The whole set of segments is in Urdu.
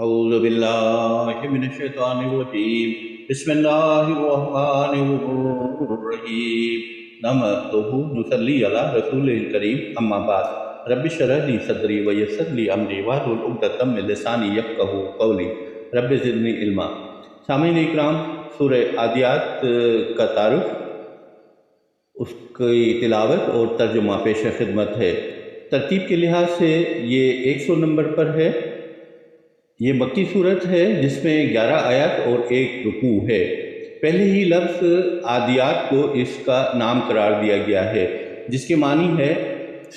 اعوذ باللہ من الشیطان الرجیم بسم اللہ الرحمن الرحیم نحمدہ نصلی علی رسول الکریم اما بعد رب اشرح لی صدری ویسر لی امری واحلل عقدۃ من لسانی یفقہوا قولی رب زدنی علما۔ سامعین اکرام، سورہ عادیات کا تعارف، اس کی تلاوت اور ترجمہ پیش خدمت ہے۔ ترتیب کے لحاظ سے یہ 100 نمبر پر ہے۔ یہ مکی صورت ہے جس میں 11 آیات اور 1 رکوع ہے۔ پہلے ہی لفظ عادیات کو اس کا نام قرار دیا گیا ہے، جس کے معنی ہے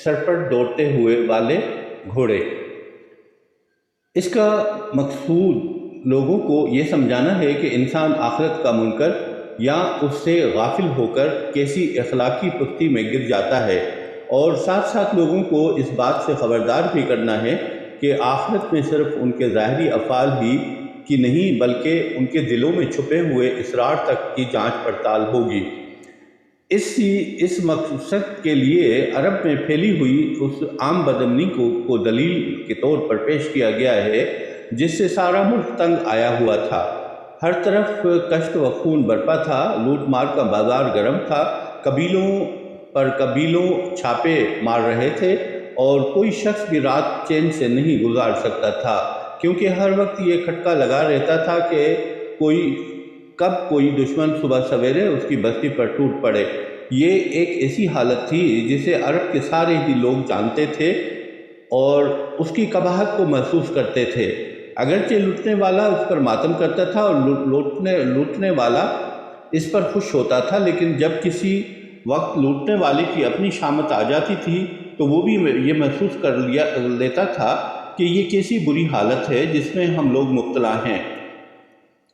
سر پر دوڑتے ہوئے والے گھوڑے۔ اس کا مقصود لوگوں کو یہ سمجھانا ہے کہ انسان آخرت کا منکر یا اس سے غافل ہو کر کیسی اخلاقی پستی میں گر جاتا ہے، اور ساتھ ساتھ لوگوں کو اس بات سے خبردار بھی کرنا ہے کہ آخرت میں صرف ان کے ظاہری افعال ہی کی نہیں بلکہ ان کے دلوں میں چھپے ہوئے اسرار تک کی جانچ پڑتال ہوگی۔ اس مقصد کے لیے عرب میں پھیلی ہوئی اس عام بدامنی کو دلیل کے طور پر پیش کیا گیا ہے جس سے سارا ملک تنگ آیا ہوا تھا۔ ہر طرف کشت و خون برپا تھا، لوٹ مار کا بازار گرم تھا، قبیلوں پر قبیلوں چھاپے مار رہے تھے، اور کوئی شخص بھی رات چین سے نہیں گزار سکتا تھا، کیونکہ ہر وقت یہ کھٹکا لگا رہتا تھا کہ کب کوئی دشمن صبح سویرے اس کی بستی پر ٹوٹ پڑے۔ یہ ایک ایسی حالت تھی جسے عرب کے سارے ہی لوگ جانتے تھے اور اس کی قباحت کو محسوس کرتے تھے۔ اگرچہ لوٹنے والا اس پر ماتم کرتا تھا اور لوٹنے والا اس پر خوش ہوتا تھا، لیکن جب کسی وقت لوٹنے والے کی اپنی شامت آ جاتی تھی تو وہ بھی یہ محسوس کر لیتا تھا کہ یہ کیسی بری حالت ہے جس میں ہم لوگ مبتلا ہیں۔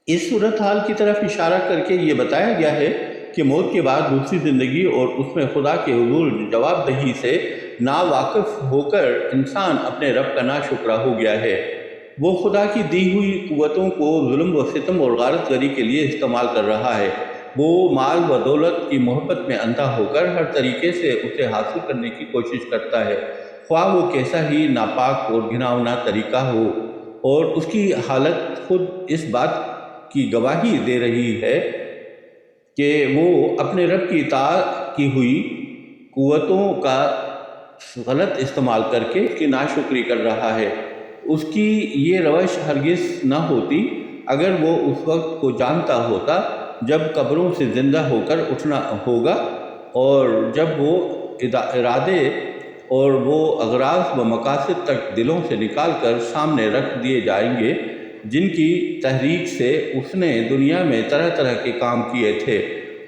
اس صورتحال کی طرف اشارہ کر کے یہ بتایا گیا ہے کہ موت کے بعد دوسری زندگی اور اس میں خدا کے حضور جواب دہی سے ناواقف ہو کر انسان اپنے رب کا ناشکرا ہو گیا ہے۔ وہ خدا کی دی ہوئی قوتوں کو ظلم و ستم اور غارت گری کے لیے استعمال کر رہا ہے۔ وہ مال و دولت کی محبت میں اندھا ہو کر ہر طریقے سے اسے حاصل کرنے کی کوشش کرتا ہے، خواہ وہ کیسا ہی ناپاک اور گھناؤنا طریقہ ہو، اور اس کی حالت خود اس بات کی گواہی دے رہی ہے کہ وہ اپنے رب کی اطاعت کی ہوئی قوتوں کا غلط استعمال کر کے اس کی ناشکری کر رہا ہے۔ اس کی یہ روش ہرگز نہ ہوتی اگر وہ اس وقت کو جانتا ہوتا جب قبروں سے زندہ ہو کر اٹھنا ہوگا، اور جب وہ ارادے اور وہ اغراض و مقاصد تک دلوں سے نکال کر سامنے رکھ دیے جائیں گے جن کی تحریک سے اس نے دنیا میں طرح طرح کے کام کیے تھے۔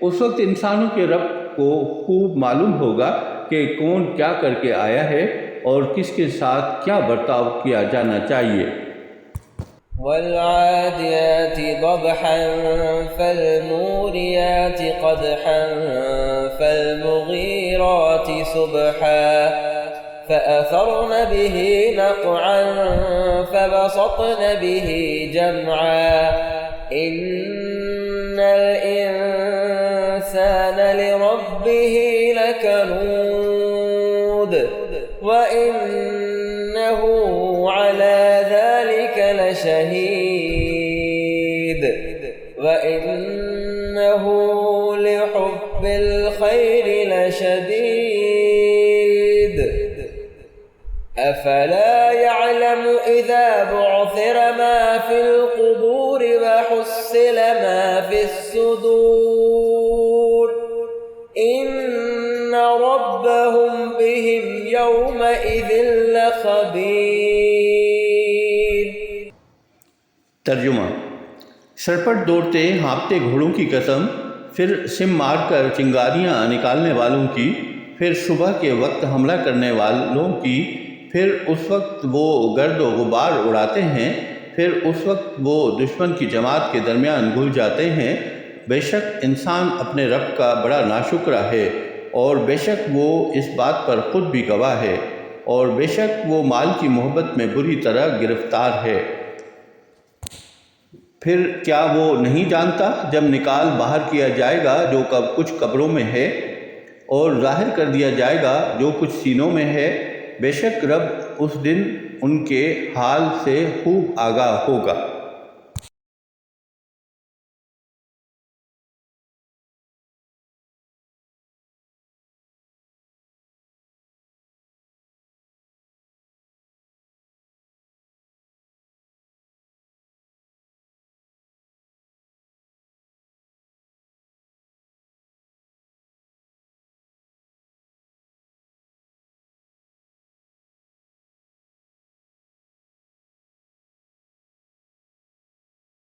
اس وقت انسانوں کے رب کو خوب معلوم ہوگا کہ کون کیا کر کے آیا ہے اور کس کے ساتھ کیا برتاؤ کیا جانا چاہیے۔ والعادیات ضبحا فالموریات قدحا فالمغیرات صبحا فأثرن به نقعا فبسطن به جمعا إن الإنسان لربه لكنود وإنه على ذلك لشهيد وإنه لحب الخير لشديد أفلا يعلم إذا بعثر ما في القبور وحصل ما في الصدور إن ربهم بهم يومئذ لخبير۔ ترجمہ۔ سر پر دوڑتے ہانپتے گھوڑوں کی قسم، پھر سم مار کر چنگاریاں نکالنے والوں کی، پھر صبح کے وقت حملہ کرنے والوں کی، پھر اس وقت وہ گرد و غبار اڑاتے ہیں، پھر اس وقت وہ دشمن کی جماعت کے درمیان گھل جاتے ہیں۔ بے شک انسان اپنے رب کا بڑا ناشکرا ہے، اور بے شک وہ اس بات پر خود بھی گواہ ہے، اور بے شک وہ مال کی محبت میں بری طرح گرفتار ہے۔ پھر کیا وہ نہیں جانتا جب نکال باہر کیا جائے گا جو کچھ قبروں میں ہے، اور ظاہر کر دیا جائے گا جو کچھ سینوں میں ہے، بے شک رب اس دن ان کے حال سے خوب آگاہ ہوگا۔